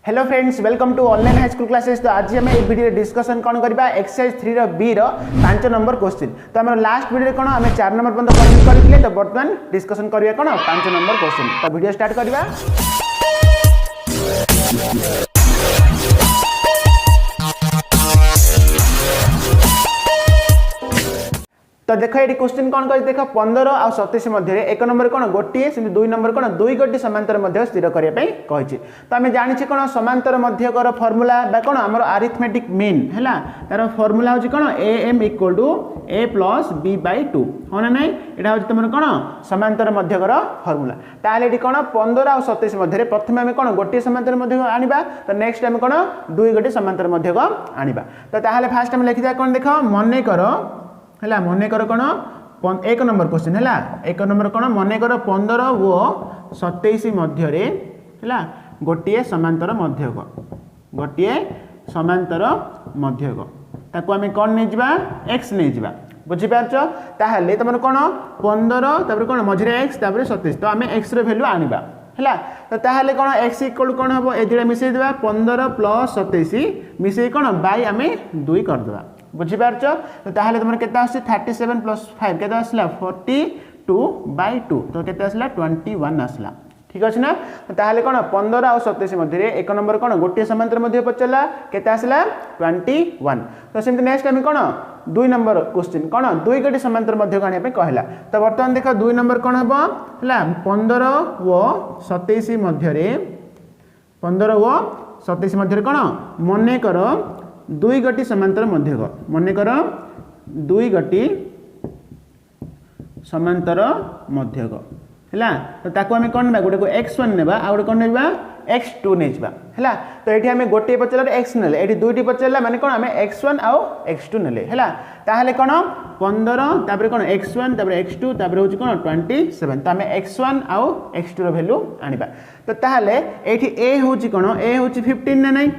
Hello friends, welcome to online high school classes. तो आज आम ये वीडियो डिस्कशन कौन करबा एक्सरसाइज 3 रो बी रो 5 नंबर क्वेश्चन। तो आम लास्ट वीडियो कौन आम 4 नंबर पर्यंत कंप्लीट करथिले। तो वर्तमान डिस्कशन करिया कौन 5 नंबर क्वेश्चन। तो वीडियो स्टार्ट करबा। तो देख ये क्वेश्चन कौन कर देख 15 और 27 मध्य एक नंबर कौन गोटे से 2 नंबर कौन दुई गोटी समांतर मध्य स्थिर करने कही। तो आम जानी कौन समांतर मध्यकर फर्मूला कौन आम आरिथमेटिक मीन है तार फर्मूला हूँ कौन A M equal to A plus B by 2 हाँ ना ना यहाँ हूँ तुम कौन समांतर मध्यकर फर्मूला। ताल ये कौन 15 और 27 मध्य प्रथम आम कौन गोटे समांतर मध्य आनिबा। तो नेक्स्ट आम कौन दुई गोटी समांतर मध्य आनिबा। तो ताहले फास्ट आम लिखिदा कौन देख मन कर है मन कर कौन एक नंबर क्वेश्चन है एक नंबर कौन मन कर 15 और 27 मध्य गोटे समांतर मध्यक गोटे समांतर मध्यक ताको आम कौन नहीं जावा एक्स नहीं जावा बुझीपारच। ताहले तुम कौन 15 कौन मझे एक्स 27 तो आम एक्स वैल्यू आनिबा है। तो ताहले कौन एक्स इक्वल कौन हम ए मिसई देवा 15 प्लस 27 मिसई कौन बाई आम 2 करदे बुझीपारच। तो ताहले तुम के 37 प्लस 5 के 42 बाई 2 तो के 21 आसला ठीक अच्छे ना। ताहले कौन 15 और 27 मध्य एक नंबर कौन गोटे समांतर मध्य पचारा के 21। तो सेमती नेक्स्ट आम कौन 2 नंबर क्वेश्चन कौन दुई गोटी समांतर मध्य आने कहला। तो बर्तमान देख 2 नंबर कौन हम है 15 और 27 मध्य 15 और 27 मध्य कौन मन कर दुई गोटी समांतर मध्यक मन कर दुई गोटी समांतर मध्यक है। तो ताको आम कौन गोटे को x1 नेबा आ गोटे कौन नेबा x2 नहीं जावा है। तो ये आम गोटे पचारे x नेले ये दुईटी पचारा माने कौन आम x1 आउ x2 नेले है। ताहले कौन 15 तापर कौन x1 तापर x2 तापर होची कौन 27 तो आम x1 आउ x2 रो वैल्यू आनिबा। तो ताहले एठी a होची कौन a होची 15 ना नहीं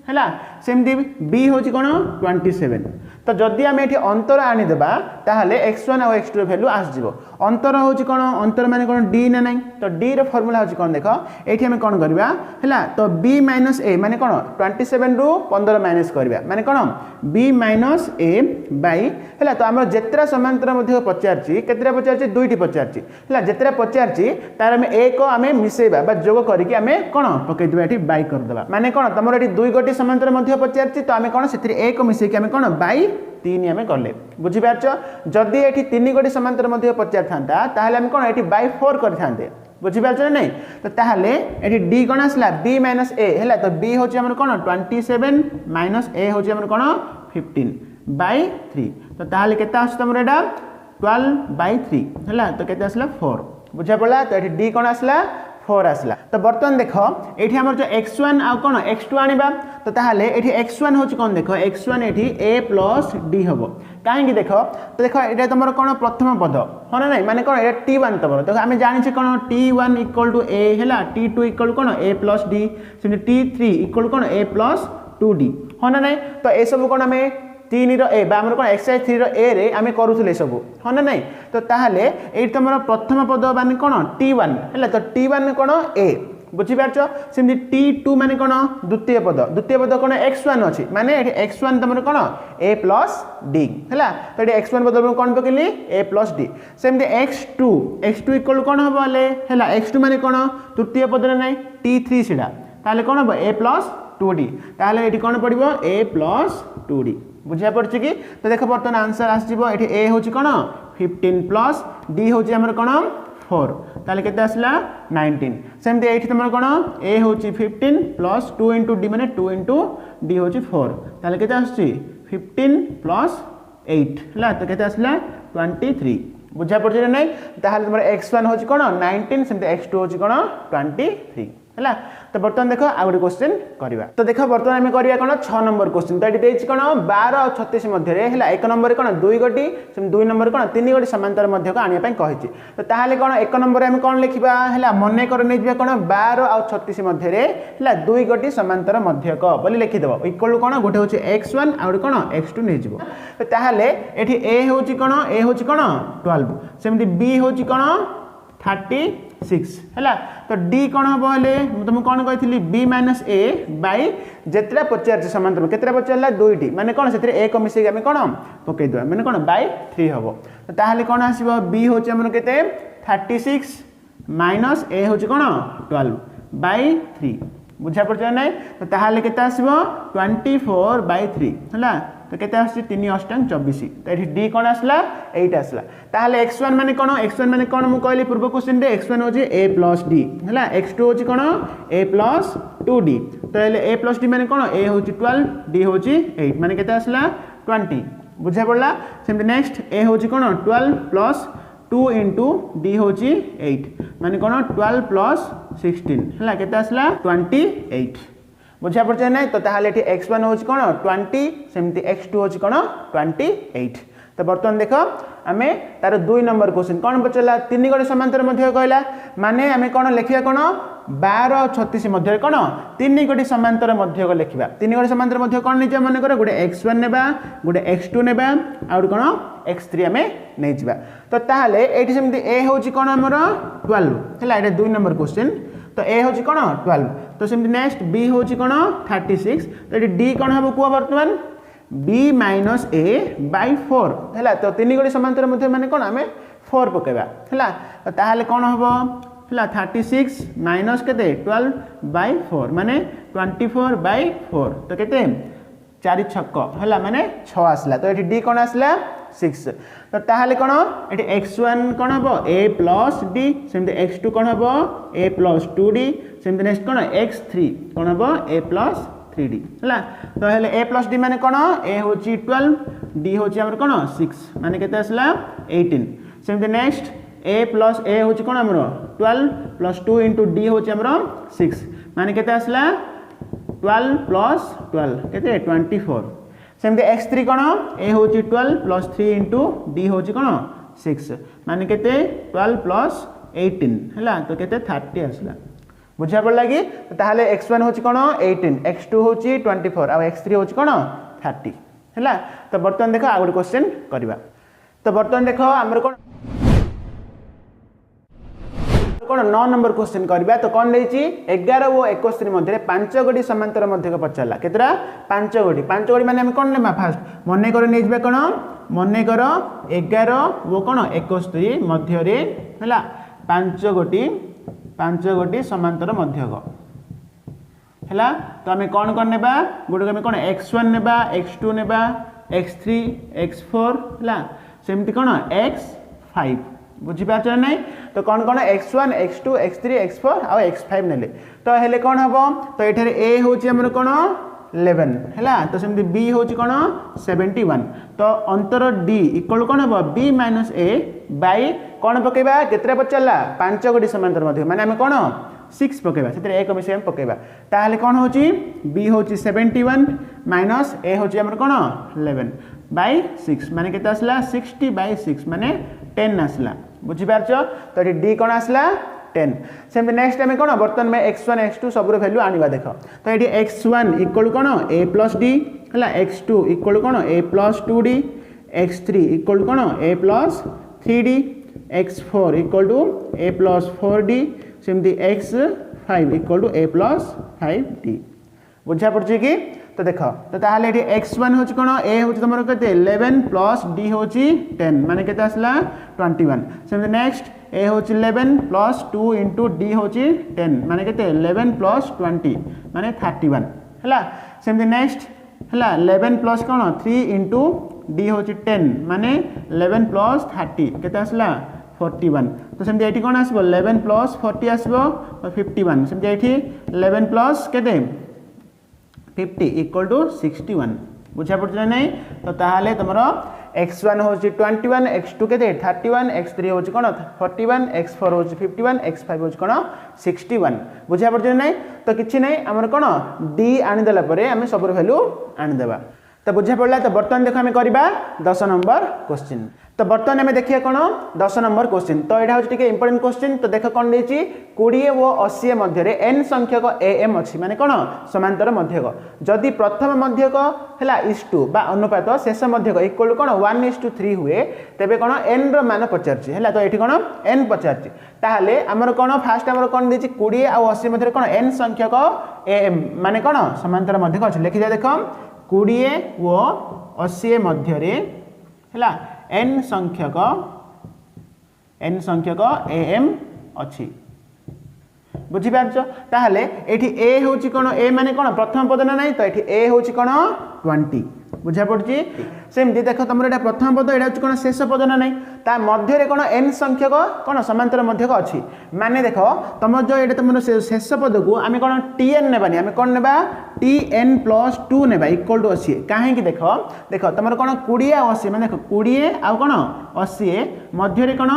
है सेमती बी हूँ कौन 27। तो जदि आम ये अंतर आनीदेबा ताहले x1 और x2 वैल्यू आसजिवो। अंतर हूँ कौन अंतर माने कौन d ना नहीं तो d रो फॉर्मूला हूँ कौन देख ये आम कौन करवा है। तो b माइनस ए माने कौन 27 रु 15 माइनस करवा माने कौन b माइनस ए बाई है। तो आम जितरा समांतर मध्य पचारची केतरा पचारची दुईटी पचारची है जितरा पचारची तार आम एक आम मिसेबा जोग करके आम कौन पकईदेवा ये बाई करदे माने कौन तुम ये दुई गोटी समांतर मध्य पचारची तो आम कौन से एक मिसेक आम कौन बाई 3 आम कले बुझीपारच। जदि ये 3 गोटी समांतर मध्य पचार था ताहले आम कौन ये बाई 4 करते बुझीपारच ना नहीं। तो ताहले ये डी कौन आसला b माइनस ए है। तो b हूँ आम कौन 27 माइनस ए हूँ आम कौन 15 बाई 3 तो ताहले केते आस तुम 12 बाई 3 है। तो केते आसला 4 बुझा पड़ा। तो ये डी कौन आसला 4 आसला। तो बर्तमान देख ये आम जो x1 आउ कौन x2 आनिबा। तो ताहले ये x1 हूँ कौन देख x1 ये a प्लस d हम कहीं देख। तो देख ये तुम कौन प्रथम पद हाँ ना नहीं माने कौन ये t1 तुम तो आम जानी कौन t1 इक्वल टू a है t2 इक्वल कौन a प्लस d से t3 इक्वल कौन a प्लस 2d हाँ ना नहीं। तो ये सब कौन आम 3 रो ए बामर कौन एक्सरसाइज 3 रो ए रे आम करूले सब हाँ ना नहीं। तो ताहले ये तुम प्रथम पद माने कौन t1 है। तो t1 कौन a बुझीपारच सेमती t2 माने कौन द्वितीय पद कौन x1 अच्छी माने x1 तुम कौन a प्लस d है। तो ये x1 पद कौन पकली a प्लस d सेमती x2 इक्वल कौन हम है x2 माने कौन तृतीय पद ना t3 सीधा ताहले कौन हम a प्लस 2d ताहले ये कौन पड़ो a प्लस 2d बुझा पड़ी कि। तो देख बर्तमान आंसर आसो ये ए हूँ कौन 15 प्लस डी हूँ आम कौन 4 ताले केते आसला 19 सेमती ये तुम कौन ए हूँ 15 प्लस 2 इंटू डी मैंने 2 इंटू डी हूँ 4 ताले केते आसुची 15 प्लस 8 है। तो केते आसला 23 बुझा पड़ी ना नहीं। ताहले तुम x1 हूँ कौन 19 सेमती x2 हूँ कौन 23 है। तो बर्तमान देख आ गए क्वेश्चन करवा। तो देख बर्तमान आम करवा कौन 6 नंबर क्वेश्चन। तो ये कौन 12 और 36 मध्य है एक नंबर कौन दुई गोटी 2 नंबर कौन 3 गोटी समांतर मध्य आने कही। तो ताहले कौन एक नंबर आम कौन लिखा है मन कर नहीं कौन 12 और 36 मध्य है दुई गोटी समांतर मध्यक बोली लिखिदेव इक्वल कौन गोटे हूँ x1 आ कौन x2 नहीं। तो ताहले ये ए हूँ कौन 12 सेमती b हूँ कौन 36 है। तो डी कौन हम हेले तुमको कौन कही बी माइनस ए बाई जितना पचार समांतर केतटा पचारा दुईटी माने कौन से एक मिसेक आम कौन पकईदे मैंने कौन बाई 3 हम। तो ताहले कौन आसो बी हूँ आम के 36 माइनस ए हूँ कौन 12 बाई 3 बुझा पड़ ना। तो ताहले केते आसो 24/3 है। तो केते आसी 3 अष्टांग 24। तो ये डी कौन आसला 8 आसला। ताहले x1 माने कौन x1 माने कौन मु कहली पूर्व क्वेश्चन रे x1 होची a प्लस d है x2 होची कौन a प्लस 2d। तो ये a प्लस d माने कौन a होची 12 d होची 8 माने केते आसला 20 बुझा पड़ला। सेमती नेक्स्ट a होची कौन 12 प्लस 2 इंटू d होची 8 माने कौन 12 प्लस 16 है केते आसला 28 बुझा पड़े ना। तो ताहले x1 होची कौन 20 सेमती x2 होची कौन 28। तो बर्तमान देख आम तार 2 नंबर क्वेश्चन कौन पचारा 3 गोटे समांतर मध्य कहला माने आम कौन लिखा कौन 12 और 36 मध्य कौन 3 गोटे समांतर मध्य लिखा 3 गोटे समांतर मध्य कौन नहीं मन कर गोटे x1 नेबा गोटे x2 नेबा आउ कौन x3 आम नहीं जा। तो ताहले एठी सेमती a होची कौन हमर 12 है 2 नंबर क्वेश्चन। तो a होची कौन 12 तो सेमती नेक्स्ट b होची कौन 36। तो ये d कौन हम कह बर्तमान b माइनस a बाई 4 है। तो 3 गोटे समांतर मध्य माने कौन आम 4 पकेबा है। तो ताहले कौन हम है 36 माइनस के 12/4 माने 24/4 तो केते 4 छक है माने 6 आसला। तो ये डी कौन आसला 6। तो ताहले कौन ये x1 कौन हम a प्लस d सेमती x2 कौन हम a प्लस 2d सेमती नेक्स्ट कौन x3 कौन हम a प्लस 3d है। तो हेले a प्लस d माने कौन a होची 12 d होची हमर कौन 6 माने केते आसला 18 सेमती नेक्स्ट a प्लस a होची कौन हमर 12 प्लस 2 इंटू d होची हमर 6 माने केते आसला 12 प्लस 12 केते 24 सेमती x3 कौन a होची 12 प्लस 3 इंटू d होची कौन 6 माने केते 12 प्लस 18 है। तो केते 30 आसला बुझा पड़ा कि ताहले x1 होची कौन 18 x2 होची 24 और x3 होची कौन 30 है। तो बर्तमान देख आ गोटे क्वेश्चन करबा। तो बर्तमान देख हमर कौन 9 नंबर क्वेश्चन करबा। तो कौन देछि 11 और 61 मध्य 5 गोटी समांतर मध्य पचारा केतरा 5 गोटी माने हम कौन लेमा फास्ट मने कर नै जबे कौन मने कर 11 वो कौन 61 मध्य रे हैला 5 गोटी समांतर मध्यक है। तो आम कौन कौन नेबा गोटे आम कौन x1 नेबा x2 नेबा x3 x4 है सेमती कौन x5 बुझीपार ना। तो कौन कौन x1 x2 x3 x4 और x5 नेले। तो हेले कौन हम तो ये a हूँ आम कौन 11 है। तो सेमती b हूँ कौन 71। तो अंतर d इक्वल कौन हम b माइनस a बाई कौन पकेबा केतरा पचारा 5 गोटी समांतर मध्य माने आम कौन 6 पकेबा से एक मिसे पकेबा ताहले कौन होची b होची 71 माइनस a होची हमर कौन 11/6 माने केते आसला 60/6 माने 10 आसला बुझी पारछ। तो ये d कौन आसला 10 सेम नेक्स्ट टाइम कौन बर्तमान में x1 x2 सबुर वैल्यू आनिबा देख। तो ये x1 इक्वल कौन a प्लस d है x2 इक्वल कौन a plus 2d x3 equal कौन a plus 3d x4 equal to a plus 4d सेमती x5 equal to a plus 5d बुझा पड़ी कि। तो देख तो ताहले ये x1 होची कोन a होची तुमर केते 11 प्लस d होची 10 माने केते आसला 21 सेमती नेक्स्ट a होची 11 प्लस 2 इंटू d होची 10 माने केते 11 प्लस 20 माने 31 हैला सेमती नेक्स्ट हैला 11 प्लस कोन 3 इंटू d होची 10 माने 11 प्लस 30 केते आसला 41। तो सेमती एठी कोन आसबो 11 प्लस 40 आसबो 51 सेमती एठी 11 प्लस केते 50 इक्वल टू 61 बुझा पड़े नहीं। तो ताहले तुम x1 होची 21 x2 केते 31 x3 होची कोन 41 x4 होची 51 x5 होची कोन 61 बुझा पड़े नहीं। तो किछि नहीं हमर कोन d आनी देला परे हमें सब वैल्यू आनी देबा। तो बुझा पड़ला। तो बर्तमान देखो हमें करबा 10 नंबर क्वेश्चन। तो बर्तमान आम देखिए कौन 10 नंबर क्वेश्चन। तो यहाँ हूँ इंपोर्टेंट क्वेश्चन। तो देख कौन देती 20 और 80 मध्य एन संख्यक एम अच्छी माने कौन समांतर मध्यक जदि प्रथम मध्यक है इष्टू बा अनुपात शेष मध्यक इक्वल कौन 1:3 हुए तेरे कौन एन मान पचार है। तो ये कौन एन पचार ताहले आमर कौन फास्ट आमर कौन देती 20 और 80 मध्य कौन एन संख्यक एम माने कौन समांतर मध्यक अच्छी लिखी जाए देख 20 और 80 मध्य है एन संख्यक एम अच्छी बुझीपार। ताहले एठी ए होची कोन ए माने कोन प्रथम पद ना नहीं। तो एठी ए होची कोन 20 बुझा पड़ची। सेमती देख तुम एटा प्रथम पद एटा होची कोन शेष पद ना नहीं ता मध्य रे कोन एन संख्यक कोन समांतर मध्यक अच्छी माने देख तुम जो एटा तुम शेष पद को आमे कोन tn नेबानी आमे कोन नेबा tn+2 नेबा इक्वल टू 80 काहे कि देख देख तुम कोन 20 और 80 माने देख 20 आ कोन 80 मध्य रे कोन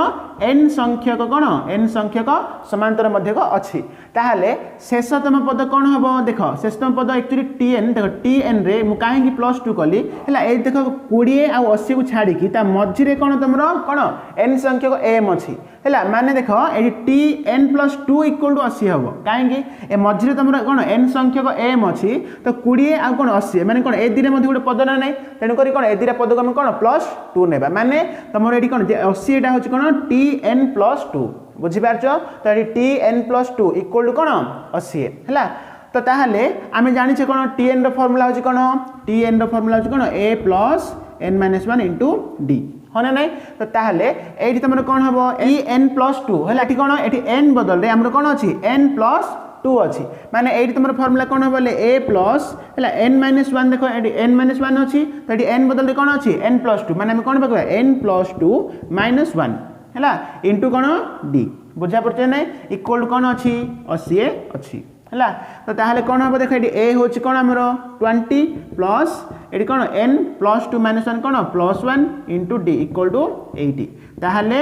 एन संख्यक समांतर मध्यक अच्छी ताहले शेषतम पद कौन हम देख शेषतम पद एक्चुअली tn देख tn रे मु काहे +2 कली हैला ए देख 20 आ 80 को छाड़ी की ता मझी रे कोन तुमरो कोन n संख्यक m अछि हैला माने देख एडी tn+2 इक्वल टू 80 हबो काहे ए मझी रे तुमरो कोन n संख्यक m अछि तो 20 आ कोन 80 माने कोन ए दिरे मध्ये गोटे पद ना नै तेनु करी कोन ए दिरा पद को हम कोन +2 नेबा माने तुमरो एडी कोन 80 एटा होछि कोन tn+2 बुझीपार। तो ये tn+2 इक्वल टू कौन 80 है। तो ताहले आमे जानिछे कोन tn रो फार्मूला होची कोन tn रो फार्मूला होची कोन a + n-1 इनटू d होना नहीं। तो ताहले एठी तमरो कोन हबो en+2 हैला एठी कोन एठी n बदल रे हमरो कोन अछि n+2 अछि माने एठी तमरो फार्मूला कोन हबो a प्लस हैला n-1 देखो एठी n-1 अछि तो एठी n बदल रे कोन अछि n+2 माने हम कोन बकबा n+2 - 1 हैला इनटू कोन d बुझा पड़छ नै इक्वल टू कोन अछि 80 अछि हैला। तो ताहले कोन हबो देख एडी a होछि कोन हमरो 20 प्लस एडी कोन n+2 - 1 कोन +1 इनटू d इक्वल टू 80 ताहले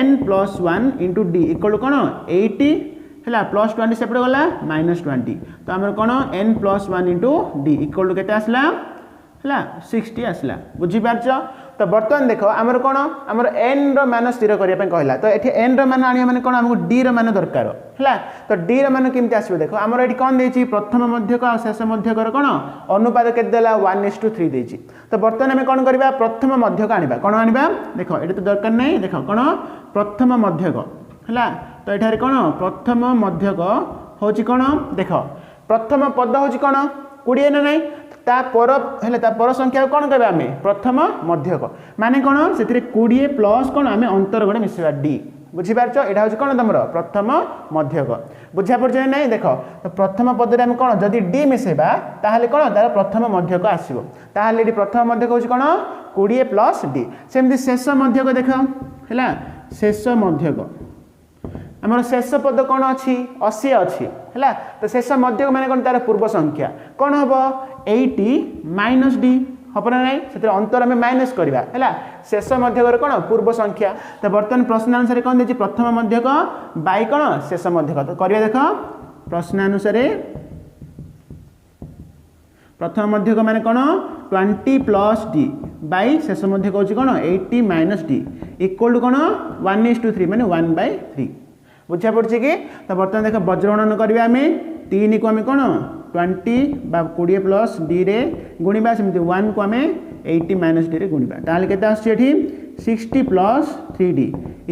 n+1 into d equal to कोन 80 हैला +20 सेपटे गला -20 तो हमर कोन n+1 into d equal to केते आसला हैला 60 आसला बुझी पारछ। तो बर्तमान देख आमर कौन आमर n रो मान स्थिर करिया पे कहला तो एठी n रो मान आनिया माने कोन हमको d रो मान दरकार हैला। तो d रो मान केमति आसीबो देख आमर एठी कोन देछि प्रथम मध्यक आ शेष मध्यक रो कोन अनुपात केते देला 1:3 देछि। तो बर्तमान हम कोन करबा प्रथम मध्यक आनिबा कोन आनिबा देख एठी तो दरकार नै देख कोन प्रथम मध्यक हैला। तो एठारे कोन प्रथम मध्यक होछि कोन देख प्रथम पद होछि कोन 20 ना नै ता पर संख्या कौन कहबा आमे प्रथम मध्यक माने कौन से 20 प्लस कौन आमे अंतर गोटे मिसेबा d बुझी पारछ एटा होछि कोन तमरो प्रथम मध्यक बुझा पड़छ नै देख तो प्रथम पद रे हम कोन जदी d मिसेबा ताहाले कोन तार प्रथम मध्यक आसीबो ताहाले एटी प्रथम मध्यक होछि कोन 20 प्लस d सेमति शेष मध्यक देख हैला शेष मध्यक आमर शेष पद कौन अच्छी 80 अच्छी है। तो शेष मध्यक माने कौन तार पूर्व संख्या कौन हम 80 - d हम ना ना से अंतर आम माइनस करवा है शेष मध्यक कौन पूर्व संख्या। तो बर्तमान प्रश्न अनुसार कौन देती प्रथम मध्यक बाई कौन शेष मध्यक तो करवा देख प्रश्न अनुसार प्रथम मध्यक माने कौन 20 प्लस d बाई शेष मध्यक होची कौन 80 - d इक्वल टू कौन 1:3 माने 1/3 बुझा पड़ছে कि। तो बर्तमान देख वज्रगणन करवा आम 3 को आम कौन 20 बा 20 प्लस d रे गुणिबा सेमति 1 को आम 80 - d रे गुणिबा ताले केते आछी एठी 60 plus 3d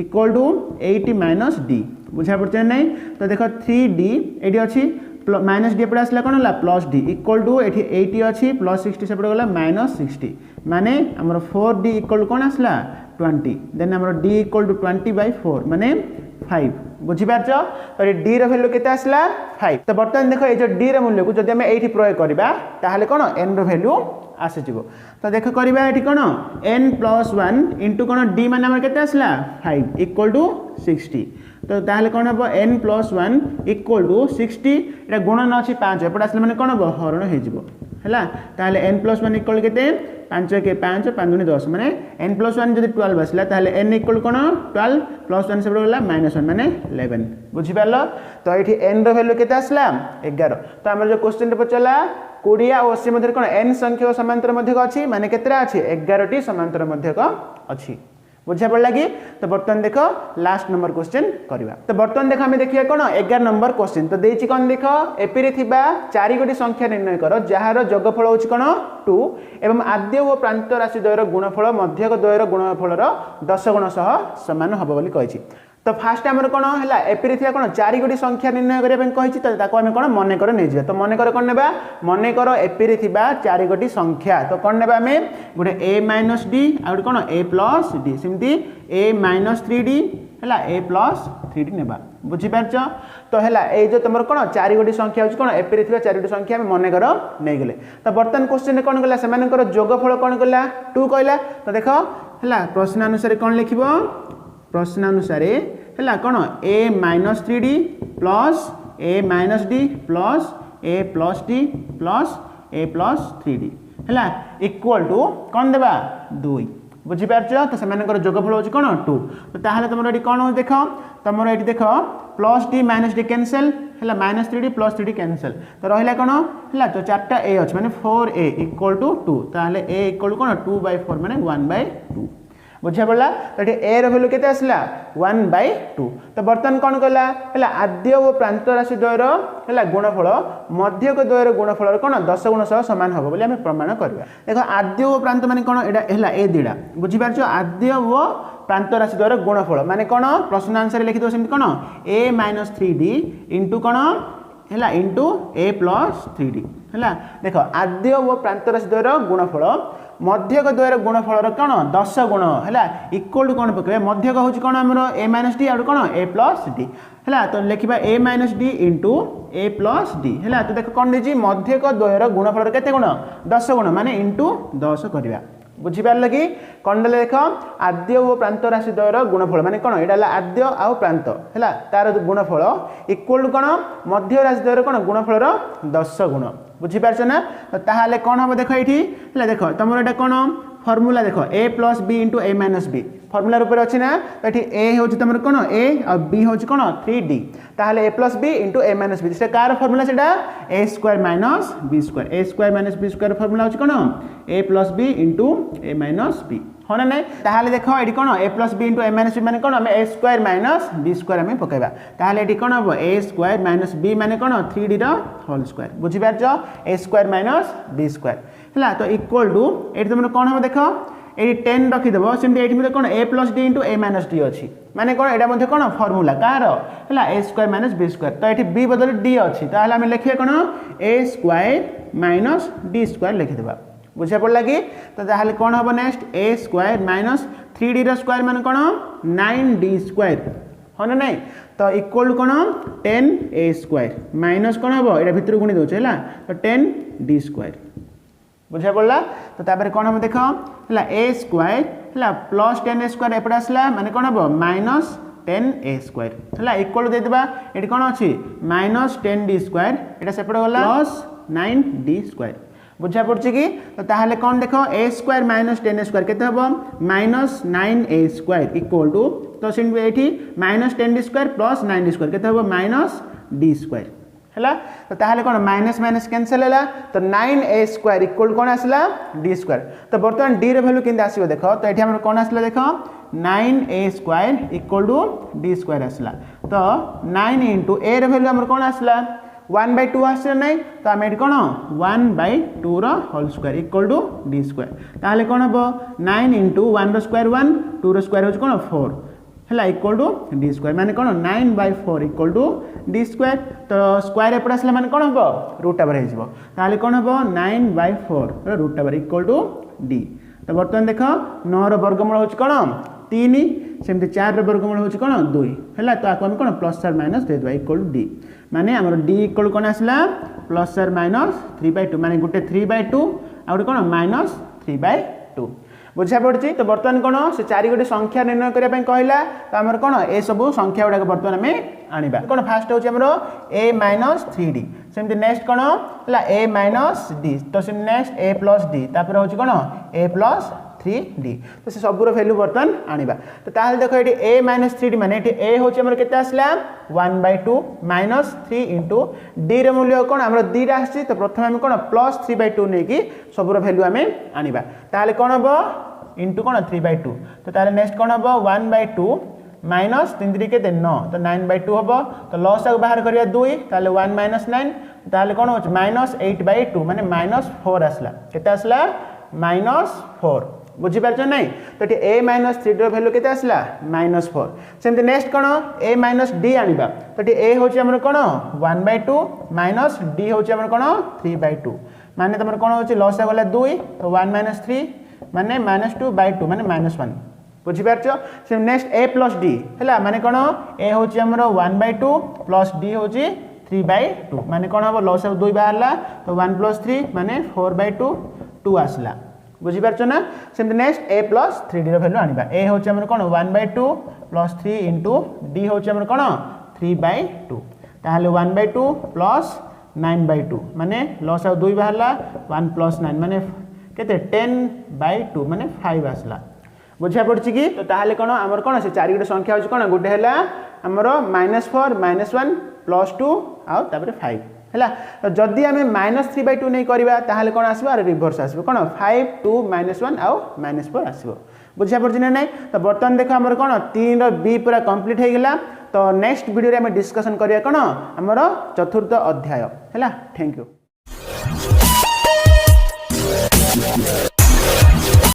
equal to 80 - d बुझा पड़ছে नै। तो देख 3d एठी अछि माइनस d एपटे आसला कोन होला प्लस d इक्वल टू एठी 80 अछि प्लस 60 सेपटे गला -60 माने हमर 4d इक्वल कोन आसला 20 देन हमर d इक्वल टू 20/4 माने 5 बुझी पारछ। तो ये d रो वैल्यू केते आसला 5। तो बर्तमान देखो ए जो d रो मूल्य को जदि हम एठी प्रयोग करबा ताहाले कोन n रो वैल्यू आसे जिवो। तो देख करबा एठी कोन n+1 इनटू कोन d माने हमर केते आसला 5 इक्वल टू 60 तो ताहले कोन हबो n+1 इक्वल टू 60 एटा गुणन अछि 5 एपट आसले माने कोन हबो हरण हे जिवो हैला। ताहले n+1 इक्वल केते 5 के 5 5 गुणी 10 माने n+1 जदि 12 आसला ताहले n इक्वल कोन 12 प्लस 1 सेपट गला -1 माने 11 बुझी पारलो। तो एठी n रो वैल्यू केते आसला 11। तो हमर जो क्वेश्चन रे पचला 20 और 80 मध्य कोन n संख्यक समांतर मध्यक अछि माने केतरा अछि 11 टी समांतर मध्यक अछि बुझा पड़ा कि तो बर्तमान देख लास्ट नंबर क्वेश्चन करवा तो बर्तमान देख आम देखिए कौन 11 नंबर क्वेश्चन तो देछि कौन देख एपी चारि गोटी संख्या निर्णय कर जार जोगफल होछि कौन 2 एवं आद्य और प्रांत राशि द्वयर गुणफल मध्यक द्वयर गुणफल 10 गुण सह समान हम बोली कही तो फास्ट आमर कौन है एपी कौन चारि गोटी संख्या निर्णय करने को आम कौन मनकर नहीं जा तो मनकर कौन ने मनकर एपी चारि गोटी संख्या तो कौन ने आम गोटे ए माइनस डी आ गए कौन ए प्लस डी सेमती ए माइनस 3d है ए प्लस 3d ने बुझीपार तो है जो तुम कौन चारि गोटी संख्या हूँ कौन एपी चारि गोटी संख्या मनकर नहीं गले तो बर्तमान क्वेश्चन कौन कला से जोगफल कौन कला 2 कहला तो देख है प्रश्न अनुसार कौन लिख प्रश्न अनुसार है कौन ए माइनस 3d प्लस ए माइनस डी प्लस ए प्लस डी प्लस ए प्लस 3d है इक्वल टू कौन देवा 2 बुझीपार तो से जोगफल हूँ कौन 2 तो ताहले तुम ये कौन हो देख तुम ये देख plus D minus D cancel है minus 3d plus 3d cancel तो रहा कौन है तो 4टा ए अच्छे मैंने 4a इक्वल टू 2 ताहले a इक्वल टू कौन 2/4 मैंने 1/2 बुझा पड़ा तो ये ए रैल्यू के आसला 1/2 तो बर्तमान कौन कला है आद्य और प्रांत राशि द्वयर है गुणफल मध्यक द्वयर गुणफल कौन 10 गुण सह सामान हम बोली प्रमाण करवा देख आद्य और प्रांत माने कौन है ए दिड़ा बुझीपार आद्य और प्रांत राशि द्वयर गुणफल माने कौन प्रश्न आंसर लिखि दो कौन ए माइनस 3d इंटू कौन है इंटू ए प्लस 3d है देख आद्य और प्रांत राशि द्वयर गुणफल मध्यक द्वयर गुणफल कौन 10 गुण है इक्वल टू कौन पकड़े मध्यक हूँ कौन आम ए माइनस डी आउ कौन ए प्लस डी है तो लिखा ए माइनस डी इंटू ए प्लस डी है तो देख कौन देती मध्यक द्वयर गुणफल के गुण 10 गुण माने इंटू 10 करवा बुझीपार लगी कौन देख आद्य और प्रांत राशि द्वयर गुणफल माने कौन यहाँ आद्य आउ प्रांत है तार गुणफल इक्वल टू कौन मध्य राशि द्वयर कौन गुणफल 10 गुण बुझीपार ना तो ताहले कौन हम देख ये देख तुम ये कौन फर्मूला देख ए plus B into A minus B formula रूप अच्छी ना तो ये ए हूँ तुम कौन ए और बी हूँ कौन 3d ताहले A plus B into A minus B कार फर्मूला से A square minus B square A square minus B square formula हूँ कौन A plus B into A minus B हाँ ना नहीं ताहले देख ये कौन A plus B into A minus B माने कौन आम A square minus B square आम पकेबा ताहले ये कौन हम ए स्क्वायर माइनस बी माने कौन 3d होल स्क्वायर बुझीपार ए स्क्वायर माइनस बी स्क्वायर है तो इक्वल टू ये तुम कौन हम देख ये 10 रखीदेव सेमती ये कौन A plus D into A minus D अच्छी माने कौन यहाँ कौन फर्मूला कार है ए स्क्वायर माइनस बी स्क्वायर तो ये बी बदल डी अच्छी ताहले आम लिखिए कौन ए स्क्वायर माइनस डी स्क्वायर लिखिदेवा बुझा पड़ा कि तो ताहले कौन हम नेक्स्ट ए स्क्वायर माइनस 3d स्क्वायर मान कौन 9d स्क्वायर हाँ ना नहीं तो इक्वल टू कौन 10a स्क्वायर माइनस कौन हम यहाँ भितर गुणी दौचे है तो 10d स्क्वायर बुझा पड़ा तो तापर कौन हम देख है ए स्क्वायर है प्लस 10a स्क्वायर एपटे आसला माने कौन हम माइनस 10a स्क्वायर है इक्वल टू देदेबा ये कौन अच्छी माइनस 10d स्क्वायर यहाँ सेपटे गला प्लस 9d स्क्वायर बुझा पड़ी कि तो ताहले कौन देख ए स्क्वायर माइनस 10a स्क्वायर केते हम minus 9a square equal to तो ये minus 10d square plus 9d square केते हम माइनस d स्क्वायर है तो ताहले कौन माइनस माइनस कैंसल है तो 9a स्क्वायर इक्वल कौन आसला d स्क्वायर तो बर्तमान d रे वैल्यू केंते आसीबो देख तो ये कौन आसला देख 9a square equal to d square आसला तो 9 इंटू a रे वैल्यू हमर कौन आसला 1/2 आसला नहीं तो आम ये कौन 1/2 whole square equal to d square ताहले कौन हम 9 इंटू 1 स्क्वायर 1 2 स्क्वायर हो कौन 4 है इक्वल टू d स्क्वायर माने कौन 9/4 इक्वल टू d स्क्वायर तो स्क्वायर एपटे आसला माने कौन हम रूट ओवर हो ताहले कौन हम 9/4 root over equal to d तो बर्तमान देख 9 वर्गमूल हो कौन 3 सेमती 4 वर्गमूल हो कौन 2 है तो आपको कौन प्लस आर माइनस देदेबा इक्वल टू d माने आमर d इक्वल कौन आसला प्लस आर माइनस 3/2 माने गोटे 3/2 आ गोटे कौन माइनस 3/2 बुझा पड़ी तो बर्तमान कौन से 4 गोटे संख्या निर्णय करने कहला तो आमर कौन ए सब संख्या गुड़ाक बर्तमान आम आनिबा कौन फास्ट होची हमरो a माइनस 3d सेमती नेक्स्ट कौन है a माइनस d तो से नेक्स्ट a प्लस d तापर होची कौन a प्लस 3d तो से सबूर वैल्यू बर्तमान आनिबा तो ताहले देखो ये a माइनस 3d माने ये a होची हमर केते आसला 1/2 माइनस 3 इंटू d रे मूल्य कौन हमर d रा आसी तो प्रथम हम कौन प्लस 3/2 नै कि सबूर वैल्यू आम आनिबा ताहले कौन हबो इंटू कौन 3/2 तो ताले नेक्स्ट कौन हम 1/2 माइनस 3 3 के 9 तो 9/2 हम तो लॉस आग बाहर करिया 2 ताले 1 - 9 ताले कौन हो -8/2 माने -4 आसला केते आसला -4 बुझी पारछ नहीं तो ए -3 वैल्यू केते आसला -4 सेमती नेक्स्ट कौन ए -d आनिबा तो ए होची हमर कौन 1/2 माइनस d होची हमर कौन 3/2 माने तमर कौन होची लॉस आगला 2 तो 1 - 3 माने -2/2 माने -1 बुझी पारछ से नेक्स्ट a + d हैला माने कौन a होची हमर 1/2 प्लस d होची 3/2 माने कौन हम लॉस आग 2 बाहरला तो 1 + 3 माने 4/2 2 आसला बुझी पारछ ना सेमती नेक्स्ट a + 3d रो वैल्यू आनिबा a होची हमर कोन 1/2 + 3 इनटू d होची हमर कोन 3/2 ताहले 1/2 + 9/2 माने लॉस आउ 2 बाहरला 1 + 9 माने केते 10/2 माने 5 आसला बुझा पड़छि कि तो ताहले कोन हमर कोन से चारि गोटे संख्या होची कोन गोटे हैला हमर -4 -1 +2 आउ तापर 5 हैला तो जदी आमे -3/2 नहीं करबा ताहाले कोन आसीबा रिवर्स आसीबो कोन 5 2 -1 आउ -4 आसीबो बुझा पड़छि ना नहीं तो बर्तन देखो हमर कोन 3 रो बी पूरा कंप्लीट हे गेला तो नेक्स्ट वीडियो रे हम डिस्कशन करिया कोन हमर चतुर्थ अध्याय हैला थैंक यू।